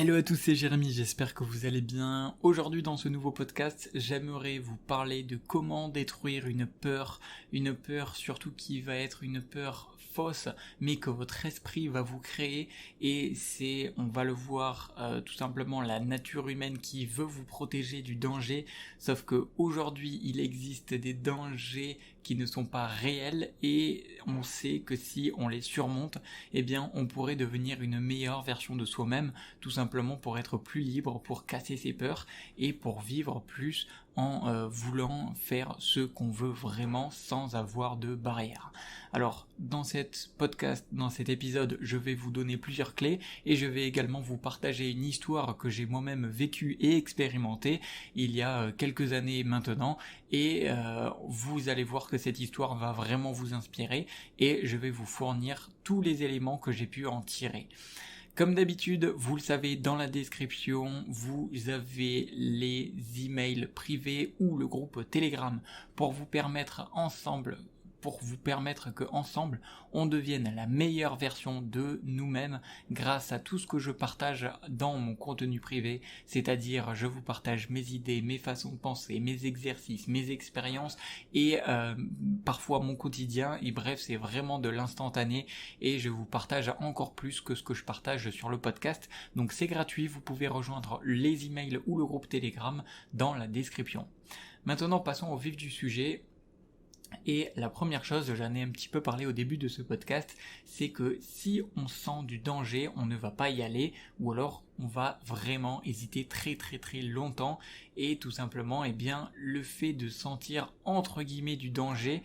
Hello à tous, c'est Jérémy, j'espère que vous allez bien. Aujourd'hui dans ce nouveau podcast, j'aimerais vous parler de comment détruire une peur surtout qui va être une peur fausse, mais que votre esprit va vous créer, et c'est, on va le voir, tout simplement la nature humaine qui veut vous protéger du danger, sauf que aujourd'hui il existe des dangers qui ne sont pas réels, et on sait que si on les surmonte, eh bien on pourrait devenir une meilleure version de soi-même, tout simplement pour être plus libre, pour casser ses peurs et pour vivre plus en voulant faire ce qu'on veut vraiment sans avoir de barrières. Alors dans cet podcast, dans cet épisode, je vais vous donner plusieurs clés et je vais également vous partager une histoire que j'ai moi-même vécue et expérimentée il y a quelques années maintenant, et vous allez voir que cette histoire va vraiment vous inspirer et je vais vous fournir tous les éléments que j'ai pu en tirer. Comme d'habitude, vous le savez, dans la description, vous avez les emails privés ou le groupe Telegram pour vous permettre que ensemble on devienne la meilleure version de nous-mêmes grâce à tout ce que je partage dans mon contenu privé, c'est-à-dire je vous partage mes idées, mes façons de penser, mes exercices, mes expériences et parfois mon quotidien, et bref, c'est vraiment de l'instantané et je vous partage encore plus que ce que je partage sur le podcast. Donc c'est gratuit, vous pouvez rejoindre les emails ou le groupe Telegram dans la description. Maintenant passons au vif du sujet. Et la première chose, j'en ai un petit peu parlé au début de ce podcast, c'est que si on sent du danger, on ne va pas y aller, ou alors on va vraiment hésiter très longtemps, et tout simplement, eh bien, le fait de sentir entre guillemets du danger,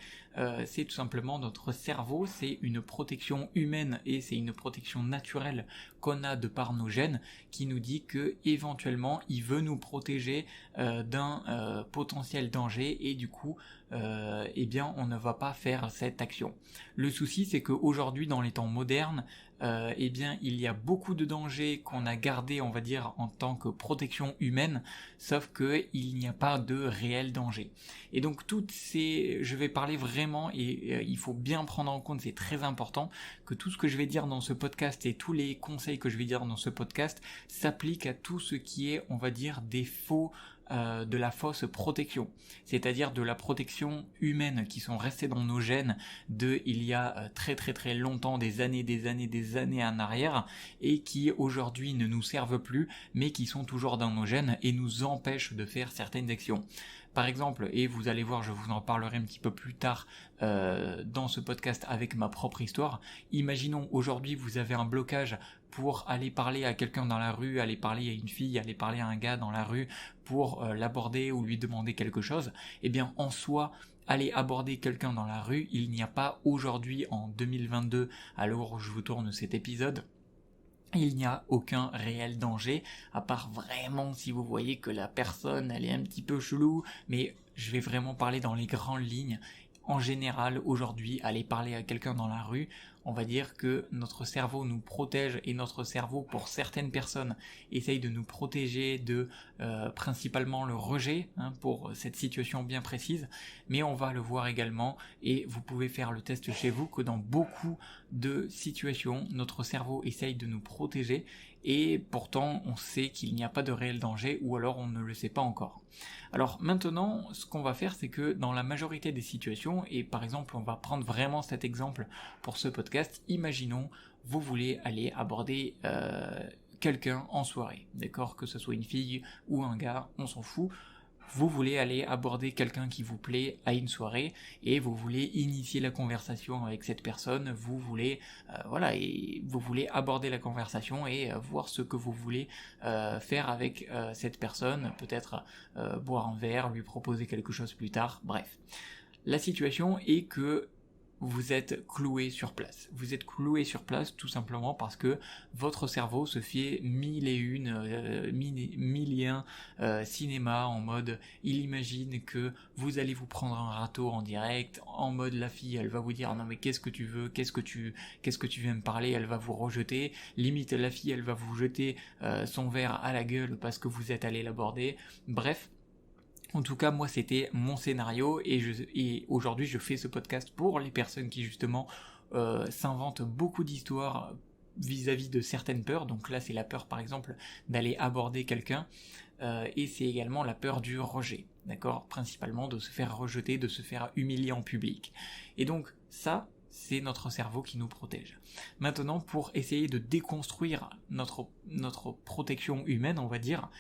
c'est tout simplement notre cerveau, c'est une protection humaine et c'est une protection naturelle qu'on a de par nos gènes qui nous dit que éventuellement il veut nous protéger d'un potentiel danger, et du coup eh bien on ne va pas faire cette action. Le souci, c'est qu'aujourd'hui dans les temps modernes, eh bien il y a beaucoup de dangers qu'on a gardés, on va dire, en tant que protection humaine, sauf que il n'y a pas de réel danger. Et donc je vais parler vraiment, et il faut bien prendre en compte, c'est très important, que tout ce que je vais dire dans ce podcast et tous les conseils que je vais dire dans ce podcast s'appliquent à tout ce qui est, on va dire, des faux de la fausse protection, c'est-à-dire de la protection humaine qui sont restées dans nos gènes de il y a très longtemps, des années en arrière, et qui aujourd'hui ne nous servent plus, mais qui sont toujours dans nos gènes et nous empêchent de faire certaines actions. Par exemple, et vous allez voir, je vous en parlerai un petit peu plus tard dans ce podcast avec ma propre histoire, imaginons aujourd'hui vous avez un blocage pour aller parler à quelqu'un dans la rue, aller parler à une fille, aller parler à un gars dans la rue pour l'aborder ou lui demander quelque chose, eh bien en soi, aller aborder quelqu'un dans la rue, il n'y a pas aujourd'hui en 2022, à l'heure où je vous tourne cet épisode, il n'y a aucun réel danger, à part vraiment si vous voyez que la personne elle est un petit peu chelou, mais je vais vraiment parler dans les grandes lignes. En général, aujourd'hui, aller parler à quelqu'un dans la rue, on va dire que notre cerveau nous protège, et notre cerveau, pour certaines personnes, essaye de nous protéger de principalement le rejet, pour cette situation bien précise, mais on va le voir également, et vous pouvez faire le test chez vous, que dans beaucoup de situations, notre cerveau essaye de nous protéger, et pourtant on sait qu'il n'y a pas de réel danger, ou alors on ne le sait pas encore. Alors maintenant, ce qu'on va faire, c'est que dans la majorité des situations, et par exemple on va prendre vraiment cet exemple pour ce podcast, imaginons vous voulez aller aborder quelqu'un en soirée, d'accord, que ce soit une fille ou un gars, on s'en fout. Vous voulez aller aborder quelqu'un qui vous plaît à une soirée et vous voulez initier la conversation avec cette personne, vous voulez et vous voulez aborder la conversation et voir ce que vous voulez faire avec cette personne, peut-être boire un verre, lui proposer quelque chose plus tard, bref. La situation est que vous êtes cloué sur place. Vous êtes cloué sur place tout simplement parce que votre cerveau se fait mille et un cinéma en mode il imagine que vous allez vous prendre un râteau en direct, en mode la fille elle va vous dire non mais qu'est-ce que tu veux, qu'est-ce que tu viens me parler, elle va vous rejeter, limite la fille elle va vous jeter son verre à la gueule parce que vous êtes allé l'aborder, bref. En tout cas, moi, c'était mon scénario, et aujourd'hui, je fais ce podcast pour les personnes qui, justement, s'inventent beaucoup d'histoires vis-à-vis de certaines peurs. Donc là, c'est la peur, par exemple, d'aller aborder quelqu'un, et c'est également la peur du rejet, d'accord ? Principalement de se faire rejeter, de se faire humilier en public. Et donc ça, c'est notre cerveau qui nous protège. Maintenant, pour essayer de déconstruire notre protection humaine, on va dire,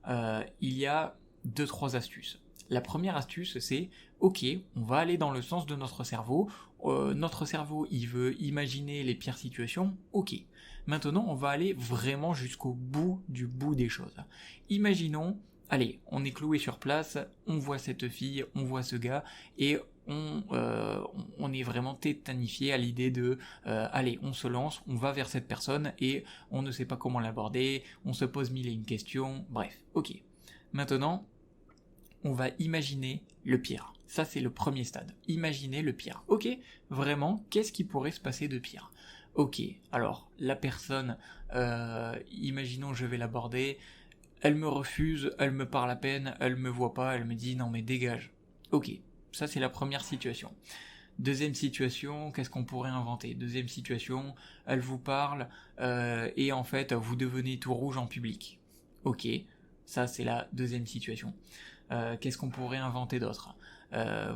il y a 2-3 astuces. La première astuce, c'est ok, on va aller dans le sens de notre cerveau. Notre cerveau, il veut imaginer les pires situations. Ok. Maintenant, on va aller vraiment jusqu'au bout des choses. Imaginons, allez, on est cloué sur place, on voit cette fille, on voit ce gars, et on est vraiment tétanifié à l'idée de allez, on se lance, on va vers cette personne et on ne sait pas comment l'aborder, on se pose mille et une questions, bref, ok. Maintenant, on va imaginer le pire. Ça, c'est le premier stade. Imaginer le pire. Ok, vraiment, qu'est-ce qui pourrait se passer de pire ? Ok, alors, la personne, imaginons je vais l'aborder, elle me refuse, elle me parle à peine, elle me voit pas, elle me dit non mais dégage. Ok, ça c'est la première situation. Deuxième situation, qu'est-ce qu'on pourrait inventer ? Deuxième situation, elle vous parle, et en fait, vous devenez tout rouge en public. Ok, ça c'est la deuxième situation. Qu'est-ce qu'on pourrait inventer d'autre ?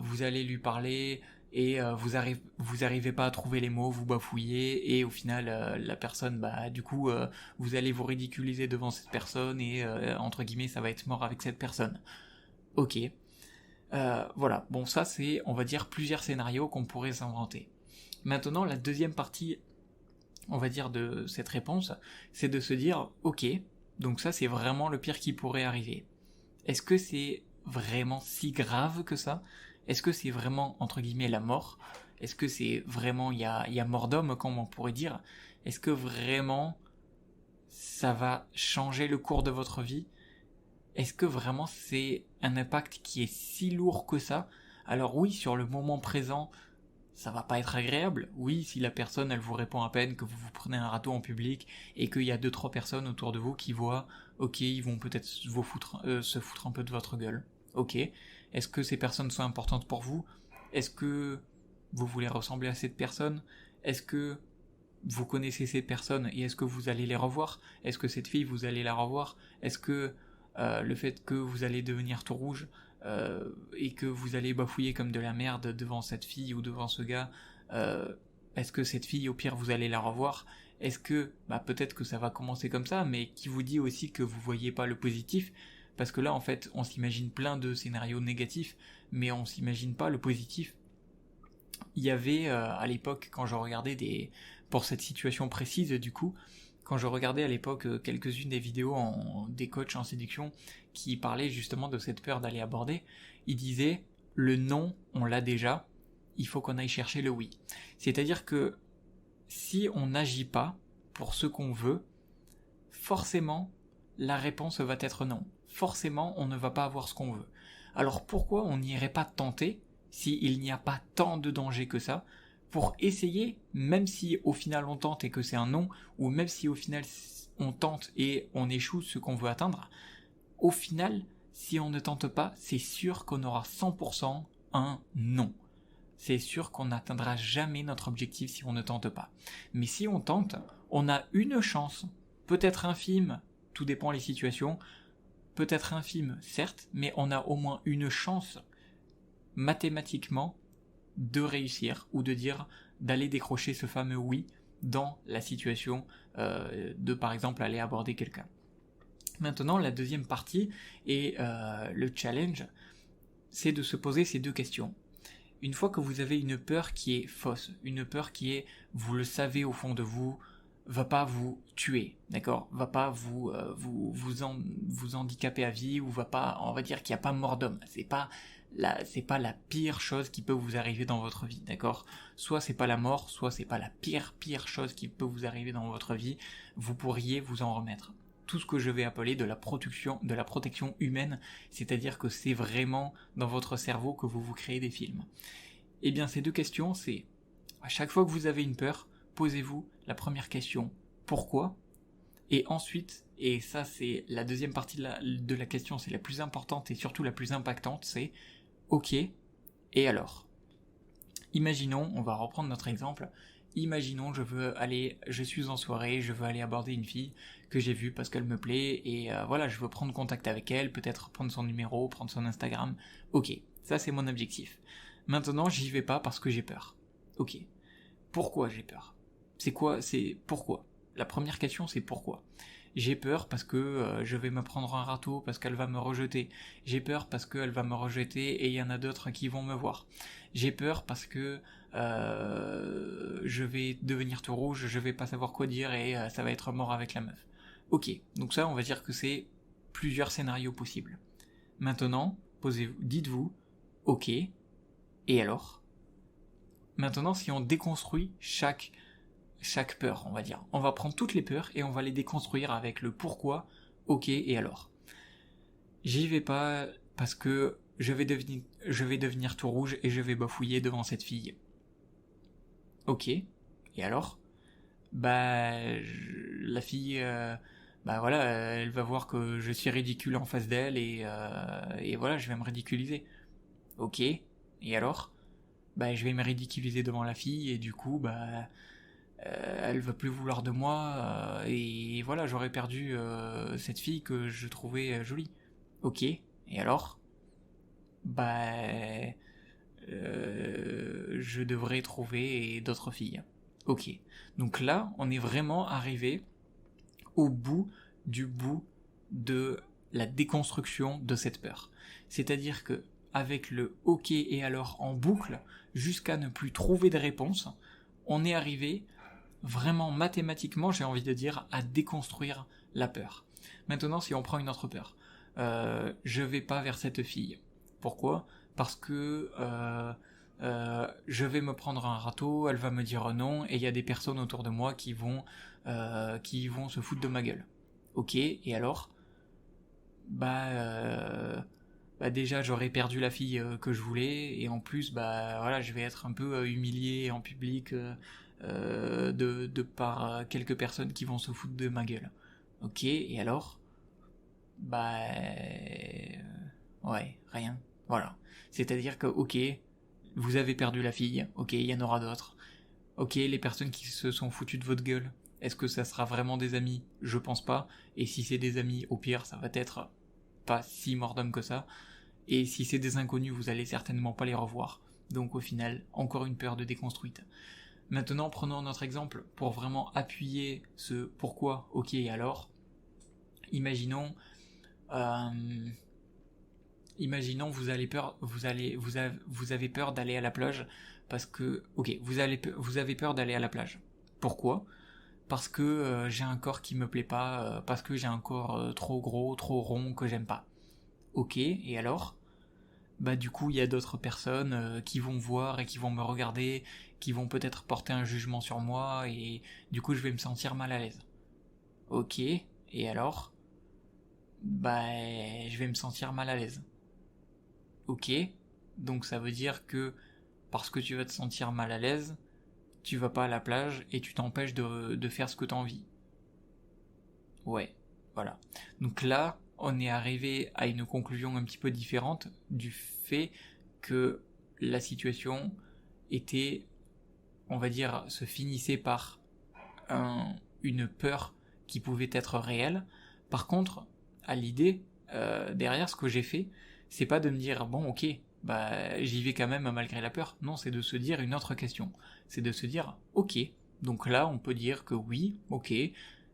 Vous allez lui parler et vous arrivez pas à trouver les mots, vous bafouillez et au final la personne, du coup vous allez vous ridiculiser devant cette personne et entre guillemets ça va être mort avec cette personne. Ok, voilà. Bon, ça c'est, on va dire, plusieurs scénarios qu'on pourrait s'inventer. Maintenant, la deuxième partie, on va dire, de cette réponse, c'est de se dire ok, donc ça c'est vraiment le pire qui pourrait arriver. Est-ce que c'est vraiment si grave que ça ? Est-ce que c'est vraiment, entre guillemets, la mort ? Est-ce que c'est vraiment, il y a mort d'homme, comme on pourrait dire ? Est-ce que vraiment, ça va changer le cours de votre vie ? Est-ce que vraiment c'est un impact qui est si lourd que ça ? Alors oui, sur le moment présent, ça va pas être agréable. Oui, si la personne, elle vous répond à peine, que vous vous prenez un râteau en public, et qu'il y a 2-3 personnes autour de vous qui voient, ok, ils vont peut-être se foutre un peu de votre gueule. Ok. Est-ce que ces personnes sont importantes pour vous ? Est-ce que vous voulez ressembler à cette personne ? Est-ce que vous connaissez ces personnes et est-ce que vous allez les revoir ? Est-ce que cette fille, vous allez la revoir ? Est-ce que le fait que vous allez devenir tout rouge et que vous allez bafouiller comme de la merde devant cette fille ou devant ce gars, est-ce que cette fille, au pire, vous allez la revoir ? Est-ce que, peut-être que ça va commencer comme ça, mais qui vous dit aussi que vous voyez pas le positif ? Parce que là, en fait, on s'imagine plein de scénarios négatifs, mais on s'imagine pas le positif. Il y avait, à l'époque, quand je regardais pour cette situation précise, du coup, quand je regardais à l'époque quelques-unes des vidéos des coachs en séduction qui parlaient justement de cette peur d'aller aborder, ils disaient « le non, on l'a déjà, il faut qu'on aille chercher le oui ». C'est-à-dire que si on n'agit pas pour ce qu'on veut, forcément, la réponse va être non. Forcément, on ne va pas avoir ce qu'on veut. Alors pourquoi on n'irait pas tenter, s'il n'y a pas tant de danger que ça, pour essayer, même si au final on tente et que c'est un non, ou même si au final on tente et on échoue ce qu'on veut atteindre, au final, si on ne tente pas, c'est sûr qu'on aura 100% un non. C'est sûr qu'on n'atteindra jamais notre objectif si on ne tente pas. Mais si on tente, on a une chance, peut-être infime, tout dépend des situations, peut-être infime, certes, mais on a au moins une chance, mathématiquement, de réussir, ou de dire, d'aller décrocher ce fameux oui dans la situation de, par exemple, aller aborder quelqu'un. Maintenant, la deuxième partie, et le challenge, c'est de se poser ces deux questions. Une fois que vous avez une peur qui est fausse, une peur qui est, vous le savez au fond de vous, va pas vous tuer, d'accord ? Va pas vous handicaper à vie, ou va pas, on va dire qu'il n'y a pas mort d'homme. C'est pas la pire chose qui peut vous arriver dans votre vie, d'accord ? Soit c'est pas la mort, soit c'est pas la pire chose qui peut vous arriver dans votre vie. Vous pourriez vous en remettre. Tout ce que je vais appeler de la protection humaine, c'est-à-dire que c'est vraiment dans votre cerveau que vous créez des films. Eh bien, ces deux questions, c'est à chaque fois que vous avez une peur, posez-vous la première question, pourquoi ? Et ensuite, et ça c'est la deuxième partie de la question, c'est la plus importante et surtout la plus impactante, c'est ok, et alors ? Imaginons, on va reprendre notre exemple, imaginons, je suis en soirée, je veux aller aborder une fille que j'ai vue parce qu'elle me plaît, et voilà, je veux prendre contact avec elle, peut-être prendre son numéro, prendre son Instagram. Ok, ça c'est mon objectif. Maintenant, j'y vais pas parce que j'ai peur. Ok. Pourquoi j'ai peur ? C'est pourquoi ? La première question, c'est pourquoi ? J'ai peur parce que je vais me prendre un râteau, parce qu'elle va me rejeter. J'ai peur parce qu'elle va me rejeter et il y en a d'autres qui vont me voir. J'ai peur parce que je vais devenir tout rouge, je vais pas savoir quoi dire et ça va être mort avec la meuf. Ok, donc ça, on va dire que c'est plusieurs scénarios possibles. Maintenant, dites-vous, ok, et alors ? Maintenant, si on déconstruit chaque peur, on va dire. On va prendre toutes les peurs et on va les déconstruire avec le pourquoi, ok, et alors. J'y vais pas parce que je vais devenir tout rouge et je vais bafouiller devant cette fille. Ok, et alors ? La fille, voilà, elle va voir que je suis ridicule en face d'elle et voilà, je vais me ridiculiser. Ok, et alors ? Je vais me ridiculiser devant la fille et du coup, elle va plus vouloir de moi et voilà, j'aurais perdu cette fille que je trouvais jolie. Ok, et alors je devrais trouver d'autres filles. Ok, donc là on est vraiment arrivé au bout de la déconstruction de cette peur. C'est-à-dire que avec le ok et alors en boucle jusqu'à ne plus trouver de réponse, on est arrivé vraiment mathématiquement, j'ai envie de dire, à déconstruire la peur. Maintenant, si on prend une autre peur, je vais pas vers cette fille. Pourquoi ? Parce que je vais me prendre un râteau, elle va me dire non, et il y a des personnes autour de moi qui vont se foutre de ma gueule. Ok, et alors ? Déjà j'aurais perdu la fille que je voulais, et en plus voilà, je vais être un peu humilié en public de par quelques personnes qui vont se foutre de ma gueule. Ok, et alors ? Ouais, rien. Voilà. C'est-à-dire que, ok, vous avez perdu la fille, ok, il y en aura d'autres. Ok, les personnes qui se sont foutues de votre gueule, est-ce que ça sera vraiment des amis ? Je pense pas. Et si c'est des amis, au pire, ça va être pas si mort d'homme que ça. Et si c'est des inconnus, vous allez certainement pas les revoir. Donc au final, encore une peur de déconstruite. Maintenant, prenons notre exemple pour vraiment appuyer ce pourquoi, ok, et alors. Imaginons vous avez peur d'aller à la plage parce que, ok, vous avez peur d'aller à la plage. Pourquoi ? Parce que j'ai un corps qui me plaît pas, parce que j'ai un corps trop gros, trop rond que j'aime pas. Ok, et alors ? Du coup, il y a d'autres personnes qui vont voir et qui vont me regarder, qui vont peut-être porter un jugement sur moi, et du coup, je vais me sentir mal à l'aise. Ok, et alors ? Je vais me sentir mal à l'aise. Ok, donc ça veut dire que parce que tu vas te sentir mal à l'aise, tu vas pas à la plage et tu t'empêches de faire ce que tu as envie. Ouais, voilà. Donc là, on est arrivé à une conclusion un petit peu différente du fait que la situation était, on va dire, se finissait par une peur qui pouvait être réelle. Par contre, à l'idée, derrière ce que j'ai fait, c'est pas de me dire, bon ok, j'y vais quand même malgré la peur. Non, c'est de se dire une autre question. C'est de se dire, ok, donc là on peut dire que oui, ok,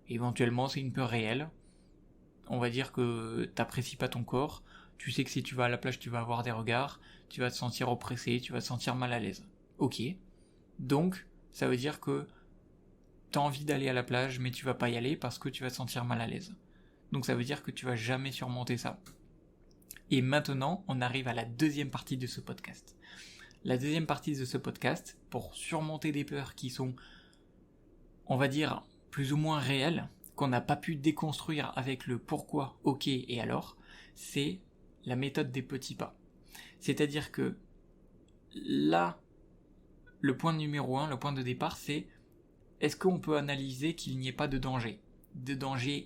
éventuellement c'est une peur réelle. On va dire que t'apprécies pas ton corps, tu sais que si tu vas à la plage tu vas avoir des regards, tu vas te sentir oppressé, tu vas te sentir mal à l'aise. Ok, donc ça veut dire que t'as envie d'aller à la plage mais tu vas pas y aller parce que tu vas te sentir mal à l'aise. Donc ça veut dire que tu vas jamais surmonter ça. Et maintenant, on arrive à la deuxième partie de ce podcast. La deuxième partie de ce podcast, pour surmonter des peurs qui sont, on va dire, plus ou moins réelles, qu'on n'a pas pu déconstruire avec le pourquoi, ok et alors, c'est la méthode des petits pas. C'est-à-dire que là, le point numéro 1, le point de départ, c'est est-ce qu'on peut analyser qu'il n'y ait pas de danger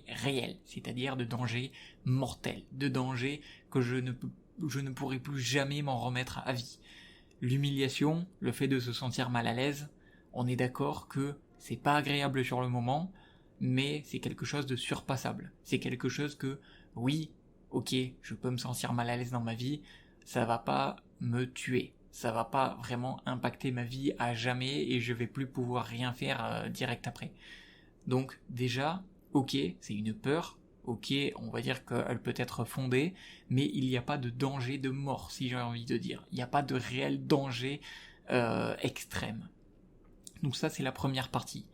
réel, c'est-à-dire de danger mortel, de danger que je ne pourrai plus jamais m'en remettre à vie. L'humiliation, le fait de se sentir mal à l'aise, on est d'accord que c'est pas agréable sur le moment, mais c'est quelque chose de surpassable. C'est quelque chose que, oui, ok, je peux me sentir mal à l'aise dans ma vie, ça va pas me tuer. Ça va pas vraiment impacter ma vie à jamais et je vais plus pouvoir rien faire direct après. Donc déjà, ok, c'est une peur, ok, on va dire qu'elle peut être fondée, mais il n'y a pas de danger de mort, si j'ai envie de dire. Il n'y a pas de réel danger extrême. Donc ça, c'est la première partie.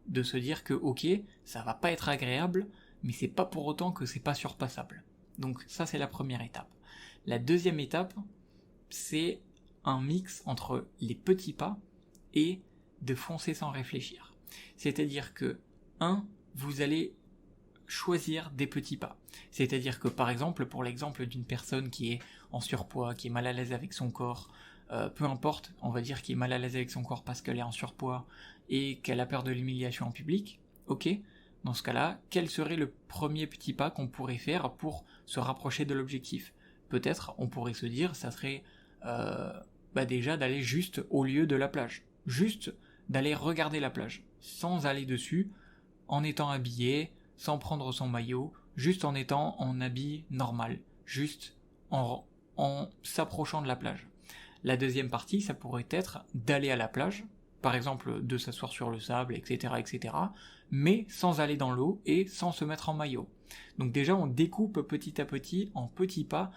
De se dire que, ok, ça va pas être agréable, mais c'est pas pour autant que c'est pas surpassable. Donc ça, c'est la première étape. La deuxième étape, c'est un mix entre les petits pas et de foncer sans réfléchir. C'est-à-dire que, vous allez choisir des petits pas. C'est-à-dire que, par exemple, pour l'exemple d'une personne qui est en surpoids, qui est mal à l'aise avec son corps, peu importe, on va dire qui est mal à l'aise avec son corps parce qu'elle est en surpoids et qu'elle a peur de l'humiliation en public, ok, dans ce cas-là, quel serait le premier petit pas qu'on pourrait faire pour se rapprocher de l'objectif? Peut-être, on pourrait se dire, ça serait déjà d'aller juste au lieu de la plage. Juste d'aller regarder la plage, sans aller dessus, en étant habillé, sans prendre son maillot, juste en étant en habit normal, juste en s'approchant de la plage. La deuxième partie, ça pourrait être d'aller à la plage, par exemple de s'asseoir sur le sable, etc., mais sans aller dans l'eau et sans se mettre en maillot. Donc déjà, on découpe petit à petit, en petits pas,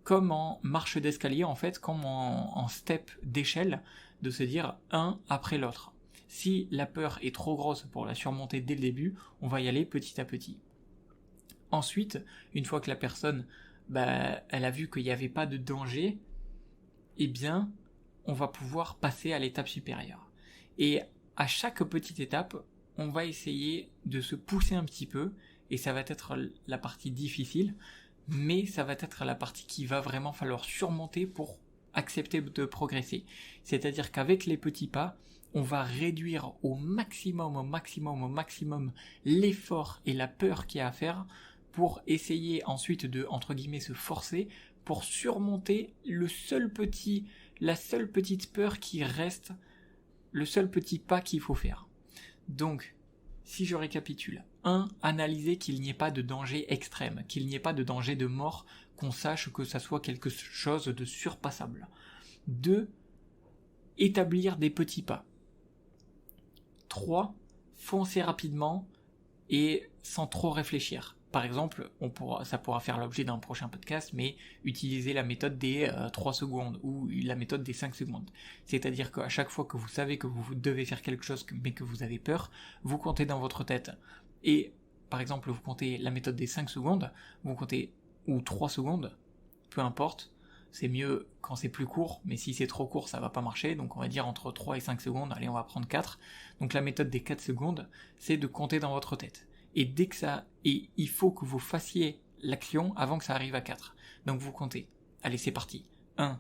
comme en marche d'escalier, en fait, comme en step d'échelle, de se dire un après l'autre. Si la peur est trop grosse pour la surmonter dès le début, on va y aller petit à petit. Ensuite, une fois que la personne, elle a vu qu'il n'y avait pas de danger, eh bien, on va pouvoir passer à l'étape supérieure. Et à chaque petite étape, on va essayer de se pousser un petit peu, et ça va être la partie difficile, mais ça va être la partie qui va vraiment falloir surmonter pour accepter de progresser. C'est-à-dire qu'avec les petits pas, on va réduire au maximum l'effort et la peur qu'il y a à faire pour essayer ensuite de, entre guillemets, se forcer pour surmonter la seule petite peur qui reste, le seul petit pas qu'il faut faire. Donc, si je récapitule, 1. Analyser qu'il n'y ait pas de danger extrême, qu'il n'y ait pas de danger de mort, qu'on sache que ça soit quelque chose de surpassable. 2. Établir des petits pas. 3. Foncer rapidement et sans trop réfléchir. Par exemple, ça pourra faire l'objet d'un prochain podcast, mais utiliser la méthode des 3 secondes ou la méthode des 5 secondes. C'est-à-dire qu'à chaque fois que vous savez que vous devez faire quelque chose mais que vous avez peur, vous comptez dans votre tête. Et par exemple, vous comptez la méthode des 5 secondes, vous comptez, ou 3 secondes, peu importe, c'est mieux quand c'est plus court, mais si c'est trop court, ça va pas marcher, donc on va dire entre 3 et 5 secondes, allez, on va prendre 4. Donc la méthode des 4 secondes, c'est de compter dans votre tête. Et il faut que vous fassiez l'action avant que ça arrive à 4. Donc vous comptez. Allez, c'est parti. 1,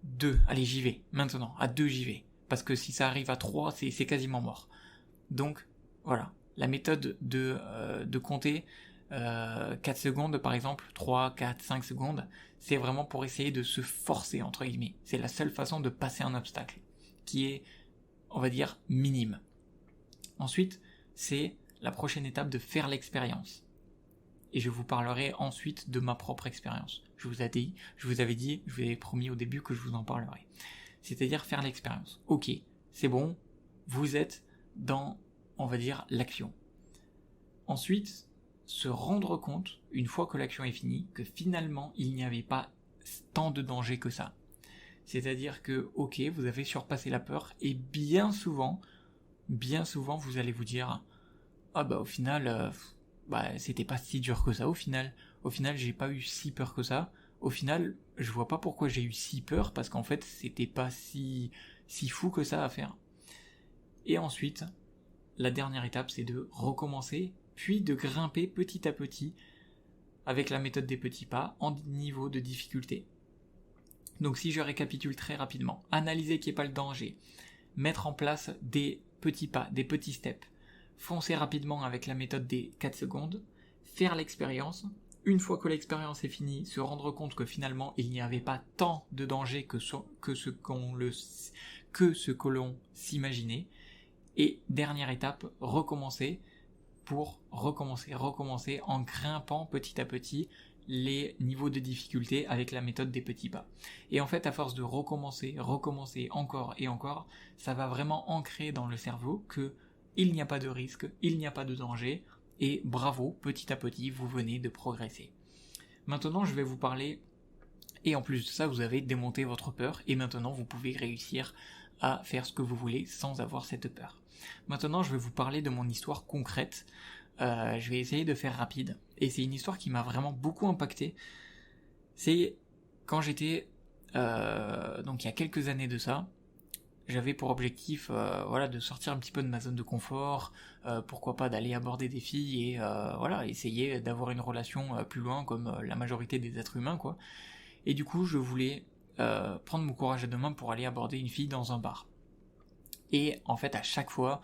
2, allez, j'y vais. Maintenant, à 2, j'y vais. Parce que si ça arrive à 3, c'est quasiment mort. Donc, voilà. La méthode de compter 4 secondes, par exemple, 3, 4, 5 secondes, c'est vraiment pour essayer de se forcer, entre guillemets. C'est la seule façon de passer un obstacle, qui est, on va dire, minime. Ensuite, c'est la prochaine étape de faire l'expérience. Et je vous parlerai ensuite de ma propre expérience. Je vous avais promis au début que je vous en parlerai. C'est-à-dire faire l'expérience. Ok, c'est bon, vous êtes dans, on va dire, l'action. Ensuite, se rendre compte, une fois que l'action est finie, que finalement, il n'y avait pas tant de danger que ça. C'est-à-dire que, ok, vous avez surpassé la peur, et bien souvent, vous allez vous dire, au final, c'était pas si dur que ça, au final. Au final, j'ai pas eu si peur que ça. Au final, je vois pas pourquoi j'ai eu si peur, parce qu'en fait, c'était pas si fou que ça à faire. Et ensuite, la dernière étape, c'est de recommencer, puis de grimper petit à petit avec la méthode des petits pas en niveau de difficulté. Donc si je récapitule très rapidement, analyser qu'il n'y ait pas le danger, mettre en place des petits pas, des petits steps, foncer rapidement avec la méthode des 4 secondes, faire l'expérience, une fois que l'expérience est finie, se rendre compte que finalement il n'y avait pas tant de danger que que ce que l'on s'imaginait. Et dernière étape, recommencer pour recommencer en grimpant petit à petit les niveaux de difficulté avec la méthode des petits pas. Et en fait, à force de recommencer encore et encore, ça va vraiment ancrer dans le cerveau que il n'y a pas de risque, il n'y a pas de danger, et bravo, petit à petit, vous venez de progresser. Maintenant, je vais vous parler, et en plus de ça, vous avez démonté votre peur, et maintenant, vous pouvez réussir à faire ce que vous voulez sans avoir cette peur. Maintenant, je vais vous parler de mon histoire concrète. Je vais essayer de faire rapide. Et c'est une histoire qui m'a vraiment beaucoup impacté. C'est quand j'étais... donc il y a quelques années de ça, j'avais pour objectif de sortir un petit peu de ma zone de confort, pourquoi pas d'aller aborder des filles et essayer d'avoir une relation plus loin comme la majorité des êtres humains, quoi. Et du coup, je voulais prendre mon courage à deux mains pour aller aborder une fille dans un bar. Et en fait, à chaque fois,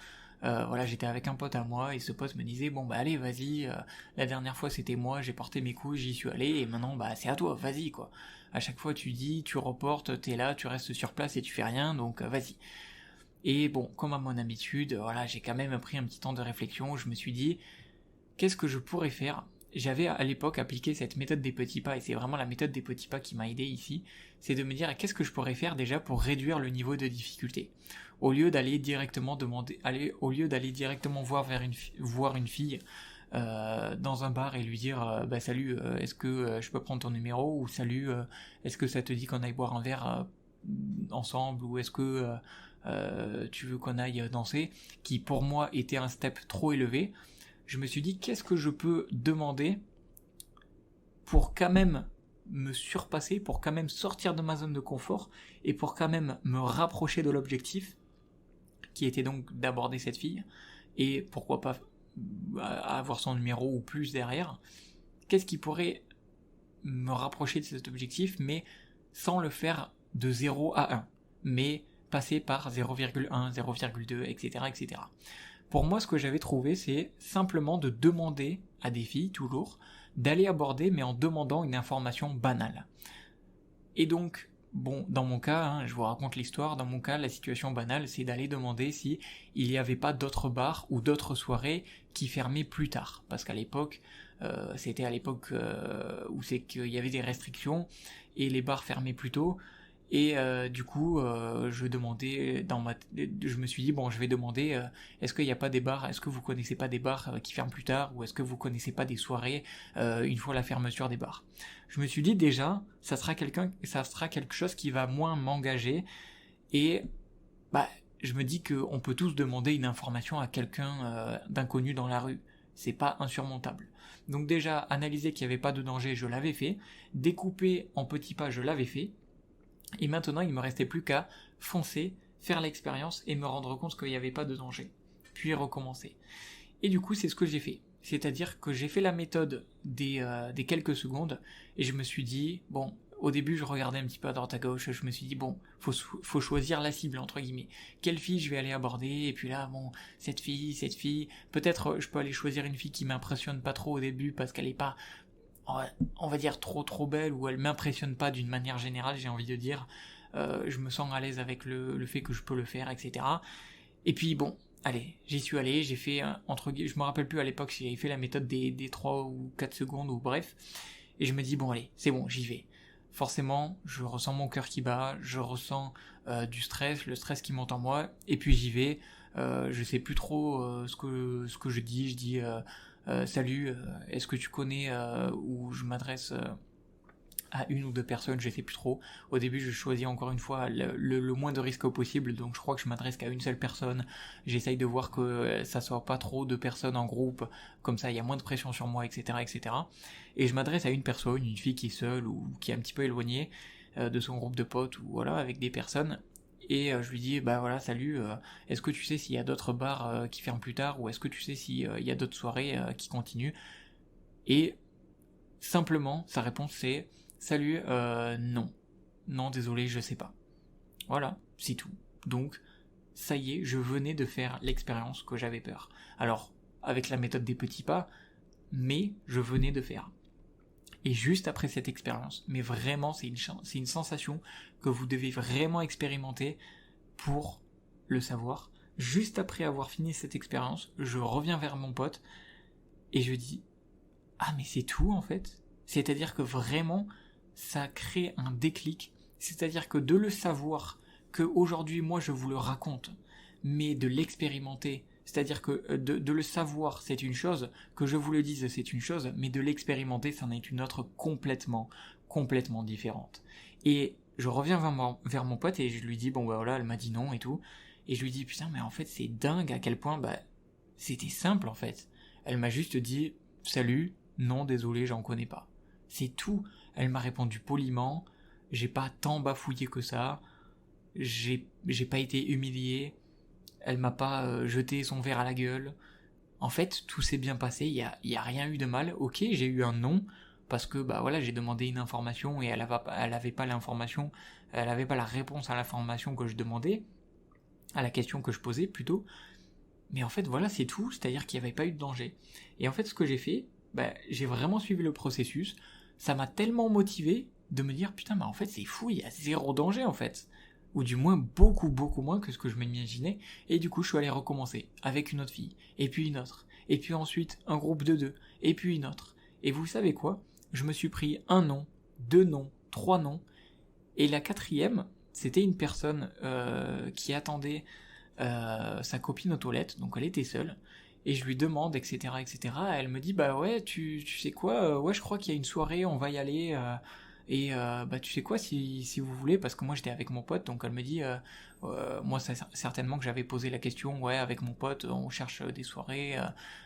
j'étais avec un pote à moi et ce pote me disait bon bah allez vas-y, la dernière fois c'était moi, j'ai porté mes couilles, j'y suis allé et maintenant bah c'est à toi, vas-y quoi. À chaque fois tu dis, tu reportes, t'es là, tu restes sur place et tu fais rien, donc vas-y. Et bon, comme à mon habitude, j'ai quand même pris un petit temps de réflexion, je me suis dit qu'est-ce que je pourrais faire. J'avais à l'époque appliqué cette méthode des petits pas et c'est vraiment la méthode des petits pas qui m'a aidé ici, c'est de me dire qu'est-ce que je pourrais faire déjà pour réduire le niveau de difficulté. Au lieu d'aller directement voir une fille dans un bar et lui dire salut, est-ce que je peux prendre ton numéro, ou salut, est-ce que ça te dit qu'on aille boire un verre ensemble, ou est-ce que tu veux qu'on aille danser, qui pour moi était un step trop élevé. Je me suis dit qu'est-ce que je peux demander pour quand même me surpasser, pour quand même sortir de ma zone de confort et pour quand même me rapprocher de l'objectif qui était donc d'aborder cette fille et pourquoi pas avoir son numéro ou plus derrière. Qu'est-ce qui pourrait me rapprocher de cet objectif mais sans le faire de 0 à 1, mais passer par 0,1, 0,2, etc., etc. Pour moi, ce que j'avais trouvé, c'est simplement de demander à des filles, toujours, d'aller aborder, mais en demandant une information banale. Et donc, bon, dans mon cas, je vous raconte l'histoire, dans mon cas, la situation banale, c'est d'aller demander si il n'y avait pas d'autres bars ou d'autres soirées qui fermaient plus tard. Parce qu'à l'époque, c'était à l'époque où c'est qu'il y avait des restrictions, et les bars fermaient plus tôt. Et du coup, je me suis dit, bon, je vais demander, est-ce qu'il n'y a pas des bars, est-ce que vous connaissez pas des bars qui ferment plus tard, ou est-ce que vous connaissez pas des soirées une fois la fermeture des bars. Je me suis dit déjà, ça sera quelque chose qui va moins m'engager, et je me dis qu'on peut tous demander une information à quelqu'un d'inconnu dans la rue. C'est pas insurmontable. Donc déjà, analyser qu'il n'y avait pas de danger, je l'avais fait. Découper en petits pas, je l'avais fait. Et maintenant, il me restait plus qu'à foncer, faire l'expérience et me rendre compte qu'il n'y avait pas de danger. Puis recommencer. Et du coup, c'est ce que j'ai fait. C'est-à-dire que j'ai fait la méthode des quelques secondes et je me suis dit, bon, au début, je regardais un petit peu à droite à gauche, je me suis dit, bon, faut choisir la cible, entre guillemets. Quelle fille je vais aller aborder, et puis là, bon, cette fille, peut-être je peux aller choisir une fille qui m'impressionne pas trop au début parce qu'elle est pas, on va dire, trop belle, ou elle m'impressionne pas d'une manière générale, j'ai envie de dire. Je me sens à l'aise avec le fait que je peux le faire, etc. Et puis bon, allez, j'y suis allé, j'ai fait, je me rappelle plus à l'époque si j'avais fait la méthode des 3 ou 4 secondes, ou bref, et je me dis, bon allez, c'est bon, j'y vais. Forcément, je ressens mon cœur qui bat, je ressens du stress, le stress qui monte en moi, et puis j'y vais. Je sais plus trop ce que je dis salut, est-ce que tu connais, ou je m'adresse à une ou deux personnes, je sais plus trop. Au début, je choisis encore une fois le moins de risques possible, donc je crois que je m'adresse qu'à une seule personne. J'essaye de voir que ça soit pas trop de personnes en groupe, comme ça il y a moins de pression sur moi, etc., etc. Et je m'adresse à une personne, une fille qui est seule ou qui est un petit peu éloignée de son groupe de potes, ou voilà, avec des personnes. Et je lui dis, salut, est-ce que tu sais s'il y a d'autres bars qui ferment plus tard, ou est-ce que tu sais s'il y a d'autres soirées qui continuent? Et simplement, sa réponse c'est, salut, non. Non, désolé, je sais pas. Voilà, c'est tout. Donc, ça y est, je venais de faire l'expérience que j'avais peur. Alors, avec la méthode des petits pas, mais je venais de faire. Et juste après cette expérience, mais vraiment c'est une sensation que vous devez vraiment expérimenter pour le savoir. Juste après avoir fini cette expérience, je reviens vers mon pote et je dis « Ah mais c'est tout en fait ?» C'est-à-dire que vraiment, ça crée un déclic. C'est-à-dire que de le savoir, qu'aujourd'hui moi je vous le raconte, mais de l'expérimenter, c'est-à-dire que de le savoir c'est une chose, que je vous le dise c'est une chose, mais de l'expérimenter c'en est une autre complètement différente. Et je reviens vers mon pote et je lui dis bon bah voilà, elle m'a dit non et tout, et je lui dis putain mais en fait c'est dingue à quel point c'était simple en fait. Elle m'a juste dit salut, non désolé j'en connais pas. C'est tout. Elle m'a répondu poliment, j'ai pas tant bafouillé que ça, j'ai pas été humilié, elle m'a pas jeté son verre à la gueule. En fait, tout s'est bien passé, il y a rien eu de mal. Ok, j'ai eu un non, parce que bah voilà, j'ai demandé une information et elle avait pas l'information, elle avait pas la réponse à l'information que je demandais, à la question que je posais plutôt. Mais en fait, voilà, c'est tout, c'est-à-dire qu'il n'y avait pas eu de danger. Et en fait, ce que j'ai fait, j'ai vraiment suivi le processus, ça m'a tellement motivé de me dire, putain, mais en fait, c'est fou, il y a zéro danger, en fait. Ou du moins, beaucoup moins que ce que je m'imaginais. Et du coup, je suis allé recommencer, avec une autre fille, et puis une autre, et puis ensuite, un groupe de 2, et puis une autre. Et vous savez quoi ? Je me suis pris un non, 2 noms, 3 noms, et la 4e, c'était une personne qui attendait sa copine aux toilettes, donc elle était seule, et je lui demande, etc., etc., elle me dit, bah ouais, tu sais quoi, ouais, je crois qu'il y a une soirée, on va y aller, et bah tu sais quoi, si vous voulez, parce que moi j'étais avec mon pote, donc elle me dit, moi certainement que j'avais posé la question, ouais, avec mon pote, on cherche des soirées,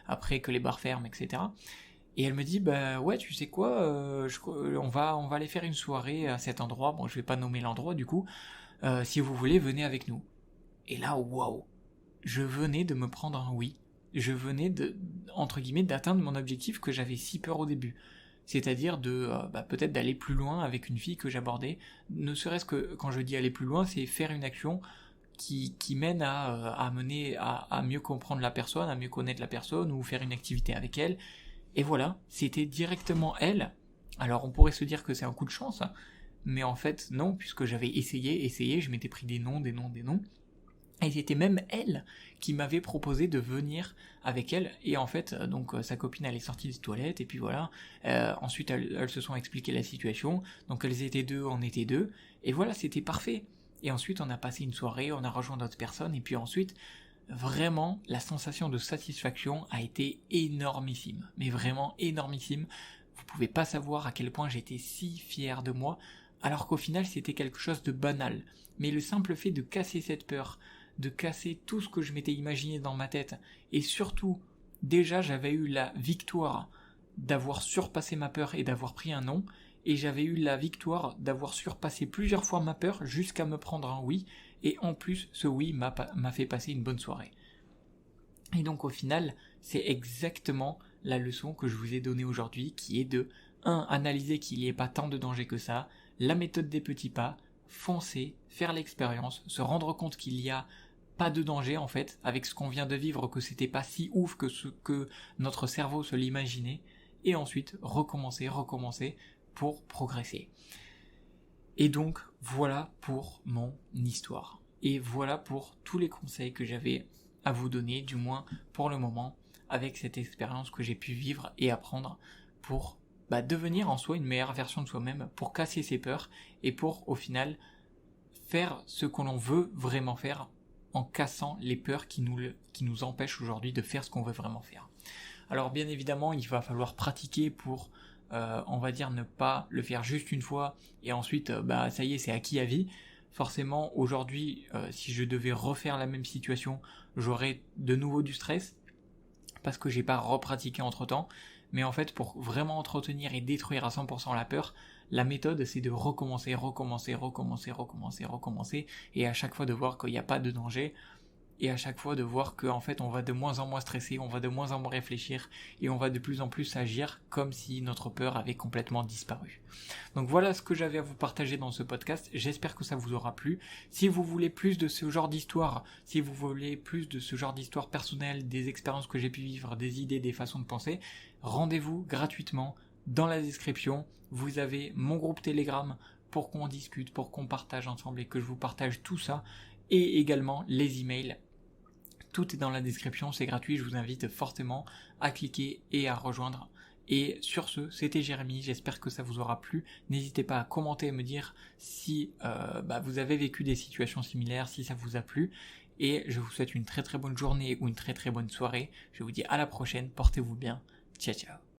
après que les bars ferment, etc., et elle me dit, bah ouais, tu sais quoi, on va aller faire une soirée à cet endroit, bon je vais pas nommer l'endroit du coup, si vous voulez, venez avec nous. Et là, waouh, je venais de me prendre un oui. Je venais entre guillemets, d'atteindre mon objectif que j'avais si peur au début. C'est-à-dire peut-être d'aller plus loin avec une fille que j'abordais. Ne serait-ce que, quand je dis aller plus loin, c'est faire une action qui mène à mener à mieux comprendre la personne, à mieux connaître la personne, ou faire une activité avec elle. Et voilà, c'était directement elle. Alors on pourrait se dire que c'est un coup de chance, mais en fait non, puisque j'avais essayé, je m'étais pris des noms. Et c'était même elle qui m'avait proposé de venir avec elle. Et en fait, sa copine elle est sortie des toilettes et puis voilà. Ensuite elles se sont expliqué la situation. Donc elles étaient 2, on était 2. Et voilà, c'était parfait. Et ensuite on a passé une soirée, on a rejoint d'autres personnes. Et puis ensuite, vraiment, la sensation de satisfaction a été énormissime. Mais vraiment énormissime. Vous pouvez pas savoir à quel point j'étais si fier de moi. Alors qu'au final c'était quelque chose de banal. Mais le simple fait de casser cette peur, de casser tout ce que je m'étais imaginé dans ma tête, et surtout, déjà j'avais eu la victoire d'avoir surpassé ma peur et d'avoir pris un non, et j'avais eu la victoire d'avoir surpassé plusieurs fois ma peur jusqu'à me prendre un oui, et en plus ce oui m'a fait passer une bonne soirée. Et donc au final, c'est exactement la leçon que je vous ai donnée aujourd'hui, qui est de 1. Analyser qu'il n'y ait pas tant de danger que ça, la méthode des petits pas, foncer, faire l'expérience, se rendre compte qu'il n'y a pas de danger en fait, avec ce qu'on vient de vivre, que c'était pas si ouf que ce que notre cerveau se l'imaginait, et ensuite recommencer pour progresser. Et donc voilà pour mon histoire. Et voilà pour tous les conseils que j'avais à vous donner, du moins pour le moment, avec cette expérience que j'ai pu vivre et apprendre pour devenir en soi une meilleure version de soi-même, pour casser ses peurs et pour au final faire ce que l'on veut vraiment faire en cassant les peurs qui nous empêchent aujourd'hui de faire ce qu'on veut vraiment faire. Alors bien évidemment, il va falloir pratiquer pour, on va dire, ne pas le faire juste une fois et ensuite, ça y est, c'est acquis à vie. Forcément, aujourd'hui, si je devais refaire la même situation, j'aurais de nouveau du stress parce que j'ai pas repratiqué entre-temps. Mais en fait, pour vraiment entretenir et détruire à 100% la peur, la méthode, c'est de recommencer, et à chaque fois de voir qu'il n'y a pas de danger, et à chaque fois de voir qu'en fait, on va de moins en moins stresser, on va de moins en moins réfléchir, et on va de plus en plus agir comme si notre peur avait complètement disparu. Donc voilà ce que j'avais à vous partager dans ce podcast, j'espère que ça vous aura plu. Si vous voulez plus de ce genre d'histoire, si vous voulez plus de ce genre d'histoire personnelle, des expériences que j'ai pu vivre, des idées, des façons de penser, rendez-vous gratuitement dans la description. Vous avez mon groupe Telegram pour qu'on discute, pour qu'on partage ensemble et que je vous partage tout ça. et également les emails. Tout est dans la description, c'est gratuit, je vous invite fortement à cliquer et à rejoindre. Et sur ce, c'était Jérémy, j'espère que ça vous aura plu. N'hésitez pas à commenter et me dire si vous avez vécu des situations similaires, si ça vous a plu. Et je vous souhaite une très très bonne journée ou une très très bonne soirée. Je vous dis à la prochaine, portez-vous bien. Ciao ciao.